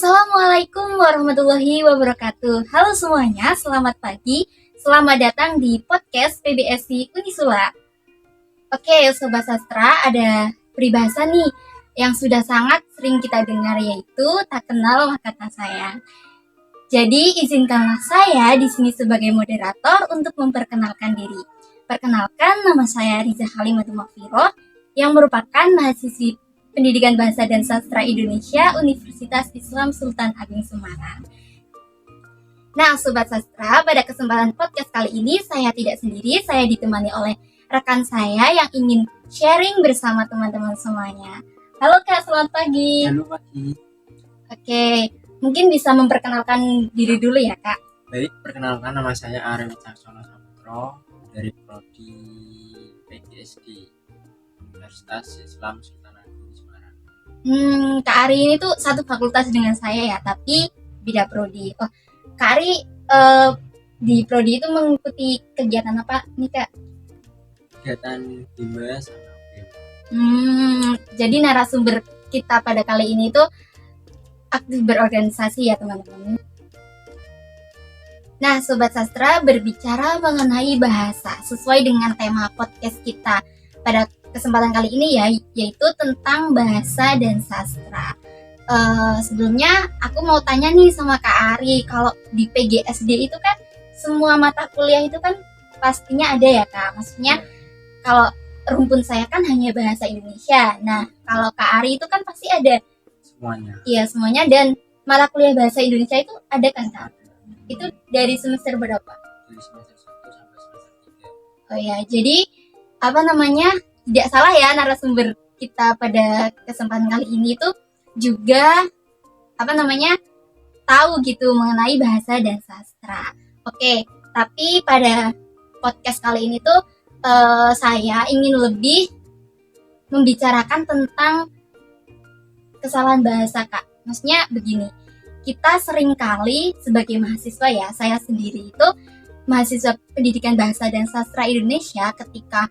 Assalamualaikum warahmatullahi wabarakatuh. Halo semuanya, selamat pagi. Selamat datang di podcast PBSI Unisula. Oke, Sobat Sastra, ada peribahasa nih yang sudah sangat sering kita dengar, yaitu tak kenal maka tak sayang. Jadi izinkanlah saya di sini sebagai moderator untuk memperkenalkan diri. Perkenalkan, nama saya Riza Halimatul Makfiroh yang merupakan mahasiswi Pendidikan Bahasa dan Sastra Indonesia Universitas Islam Sultan Agung Semarang. Nah, Sobat Sastra, pada kesempatan podcast kali ini saya tidak sendiri, saya ditemani oleh rekan saya yang ingin sharing bersama teman-teman semuanya. Halo Kak, selamat pagi. Halo pagi. Oke, mungkin bisa memperkenalkan diri dulu ya Kak. Baik, perkenalkan nama saya Arif Caksono Samudro dari Prodi PGSD Universitas Islam Sultan Agung Semarang. Kak Ari ini tuh satu fakultas dengan saya ya, tapi beda prodi. Oh, Kak Ari di prodi itu mengikuti kegiatan apa nih Kak? Kegiatan Bima sama BEM. Jadi narasumber kita pada kali ini tuh aktif berorganisasi ya teman-teman. Nah, Sobat Sastra, berbicara mengenai bahasa sesuai dengan tema podcast kita pada kesempatan kali ini ya, yaitu tentang bahasa dan sastra. Sebelumnya aku mau tanya nih sama Kak Ari, kalau di PGSD itu kan semua mata kuliah itu kan pastinya ada ya Kak. Maksudnya kalau rumpun saya kan hanya bahasa Indonesia. Nah, kalau Kak Ari itu kan pasti ada Semuanya. Iya, semuanya, dan mata kuliah bahasa Indonesia itu ada kan Kak? Itu dari semester berapa? Dari semester 1 sampai semester 3. Oh ya, jadi tidak salah ya narasumber kita pada kesempatan kali ini tuh juga tahu gitu mengenai bahasa dan sastra. Oke, tapi pada podcast kali ini tuh saya ingin lebih membicarakan tentang kesalahan bahasa Kak. Maksudnya begini, kita sering kali sebagai mahasiswa ya, saya sendiri itu mahasiswa Pendidikan Bahasa dan Sastra Indonesia, ketika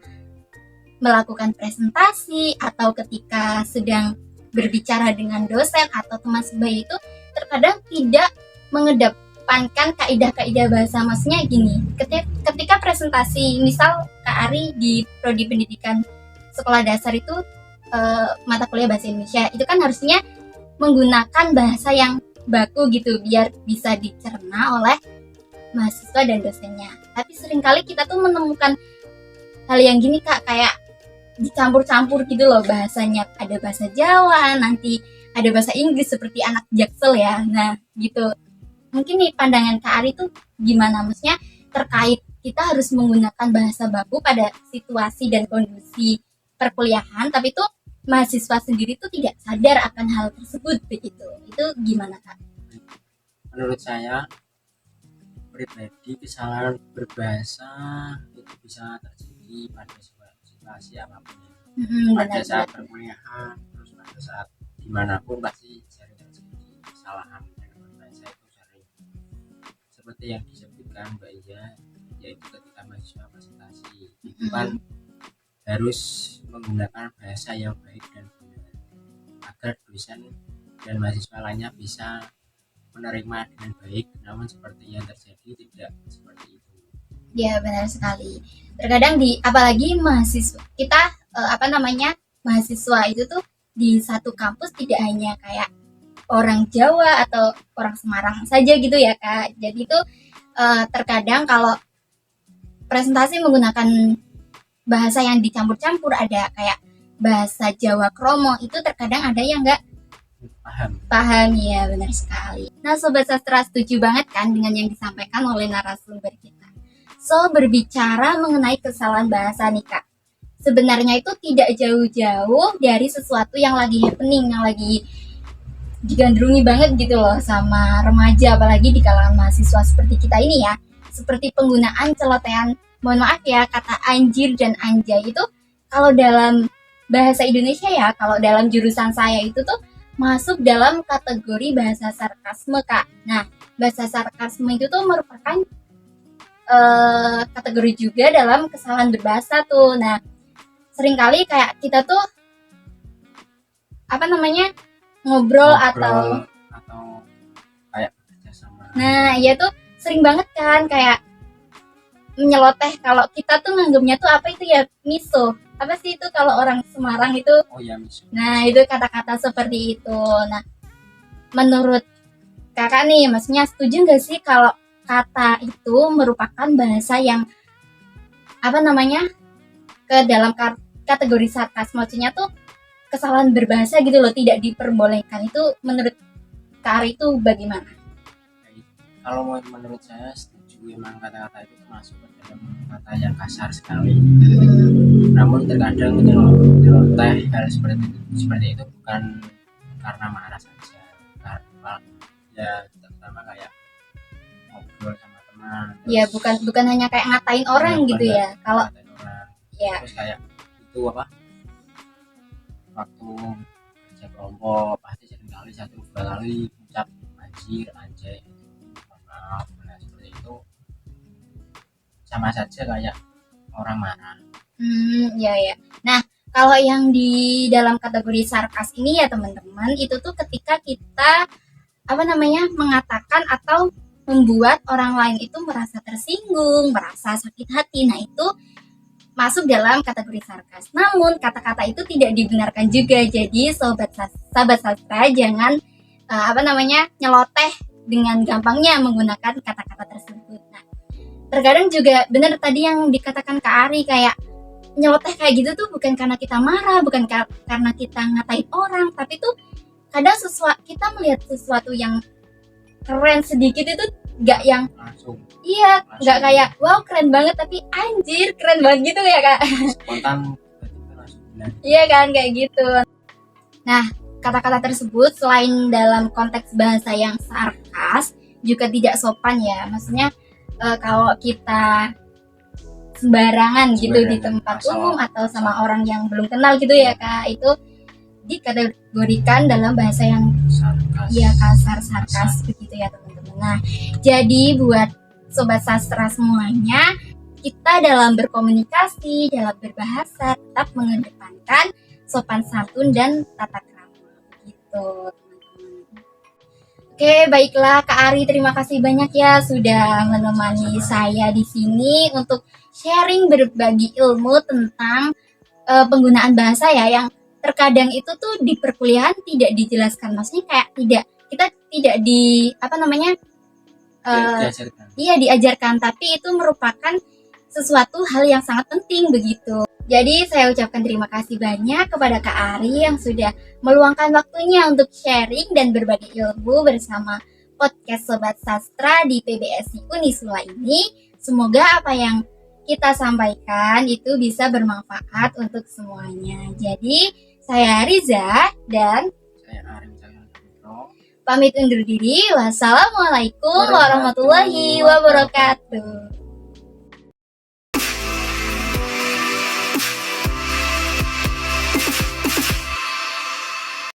melakukan presentasi atau ketika sedang berbicara dengan dosen atau teman sebaya itu terkadang tidak mengedepankan kaidah-kaidah bahasa. Maksudnya gini, ketika presentasi, misal Kak Ari di Prodi Pendidikan Sekolah Dasar itu mata kuliah bahasa Indonesia, itu kan harusnya menggunakan bahasa yang baku gitu biar bisa dicerna oleh mahasiswa dan dosennya. Tapi seringkali kita tuh menemukan hal yang gini Kak, kayak dicampur-campur gitu loh bahasanya. Ada bahasa Jawa, nanti ada bahasa Inggris seperti anak Jaksel ya. Nah gitu. Mungkin nih pandangan Kak Ari tuh gimana? Maksudnya terkait kita harus menggunakan bahasa baku pada situasi dan kondisi perkuliahan, tapi tuh mahasiswa sendiri tuh tidak sadar akan hal tersebut begitu. Itu gimana Kak? Menurut saya pribadi, kesalahan berbahasa itu bisa terjadi pada situasi apapun ya. Pada saat perkuliahan, terus pada saat dimanapun pasti sering terjadi kesalahan dengan berbahasa itu sering. Seperti yang disebutkan Mbak Iya, yaitu ketika mahasiswa presentasi itu kan harus menggunakan bahasa yang baik dan benar agar dosen dan mahasiswa lainnya bisa menerima dengan baik. Namun seperti yang terjadi tidak seperti itu. Ya, benar sekali. Terkadang apalagi mahasiswa kita mahasiswa itu tuh di satu kampus tidak hanya kayak orang Jawa atau orang Semarang saja gitu ya Kak. Jadi tuh terkadang kalau presentasi menggunakan bahasa yang dicampur-campur, ada kayak bahasa Jawa kromo, itu terkadang ada yang nggak paham ya, benar sekali. Nah Sobat Sastra, setuju banget kan dengan yang disampaikan oleh narasumber kita. So, berbicara mengenai kesalahan bahasa nih Kak, sebenarnya itu tidak jauh-jauh dari sesuatu yang lagi happening, yang lagi digandrungi banget gitu loh sama remaja, apalagi di kalangan mahasiswa seperti kita ini ya. Seperti penggunaan celotehan, mohon maaf ya, kata anjir dan anjay itu kalau dalam bahasa Indonesia ya, kalau dalam jurusan saya itu tuh masuk dalam kategori bahasa sarkasme Kak. Nah, bahasa sarkasme itu tuh merupakan kategori juga dalam kesalahan berbahasa tuh. Nah, seringkali kayak kita tuh ngobrol atau Nah, iya tuh sering banget kan kayak menyeloteh, kalau kita tuh nganggapnya tuh apa itu ya, miso. Apa sih itu kalau orang Semarang itu? Oh ya, miso. Nah, itu kata-kata seperti itu. Nah, menurut kakak nih, maksudnya setuju nggak sih kalau kata itu merupakan bahasa yang apa namanya ke dalam kategori sarkas, maksudnya tuh kesalahan berbahasa gitu loh, tidak diperbolehkan. Itu menurut Kak Ari itu bagaimana? Kalau menurut saya setuju, emang kata-kata itu masuk ke dalam kata yang kasar sekali. Namun terkadang nyeloteh hal seperti itu bukan karena marah saja, karena ya terutama kayak ngobrol sama teman. Ya bukan hanya kayak ngatain orang gitu ya. Kalau ya terus kayak itu apa? Waktu kerja kelompok pasti seringkali 1-2 kali ucap anjir, anjay, maaf. Nah, seperti itu sama saja kayak orang marah. ya. Nah, kalau yang di dalam kategori sarkas ini ya teman-teman, itu tuh ketika kita apa namanya mengatakan atau membuat orang lain itu merasa tersinggung, merasa sakit hati. Nah, itu masuk dalam kategori sarkas. Namun kata-kata itu tidak dibenarkan juga. Jadi sahabat sastra jangan apa namanya nyeloteh dengan gampangnya menggunakan kata-kata tersebut. Nah, terkadang juga benar tadi yang dikatakan Kak Ari, kayak nyeloteh kayak gitu tuh bukan karena kita marah, bukan karena kita ngatain orang, tapi tuh kadang kita melihat sesuatu yang keren sedikit itu gak yang langsung gak kayak wow keren banget, tapi anjir keren banget gitu ya Kak. Spontan langsung iya kan kayak gitu. Nah, kata-kata tersebut selain dalam konteks bahasa yang sarkas juga tidak sopan ya, maksudnya kalau kita sembarangan gitu di tempat umum atau sama orang yang belum kenal gitu ya Kak, itu dikategorikan dalam bahasa yang kasar, sarkas begitu ya teman-teman. Nah, jadi buat sobat sastra semuanya, kita dalam berkomunikasi, dalam berbahasa tetap mengedepankan sopan santun dan tata krama gitu. Oke, baiklah Kak Ari, terima kasih banyak ya sudah menemani saya di sini untuk sharing berbagi ilmu tentang penggunaan bahasa ya, yang terkadang itu tuh di perkuliahan tidak dijelaskan, maksudnya kayak kita tidak di apa namanya diajarkan, tapi itu merupakan sesuatu hal yang sangat penting begitu. Jadi saya ucapkan terima kasih banyak kepada Kak Ari yang sudah meluangkan waktunya untuk sharing dan berbagi ilmu bersama podcast Sobat Sastra di PBSI Unisula ini. Semoga apa yang kita sampaikan itu bisa bermanfaat untuk semuanya. Jadi saya Riza dan saya Ari pamit undur diri. Wassalamualaikum warahmatullahi wabarakatuh.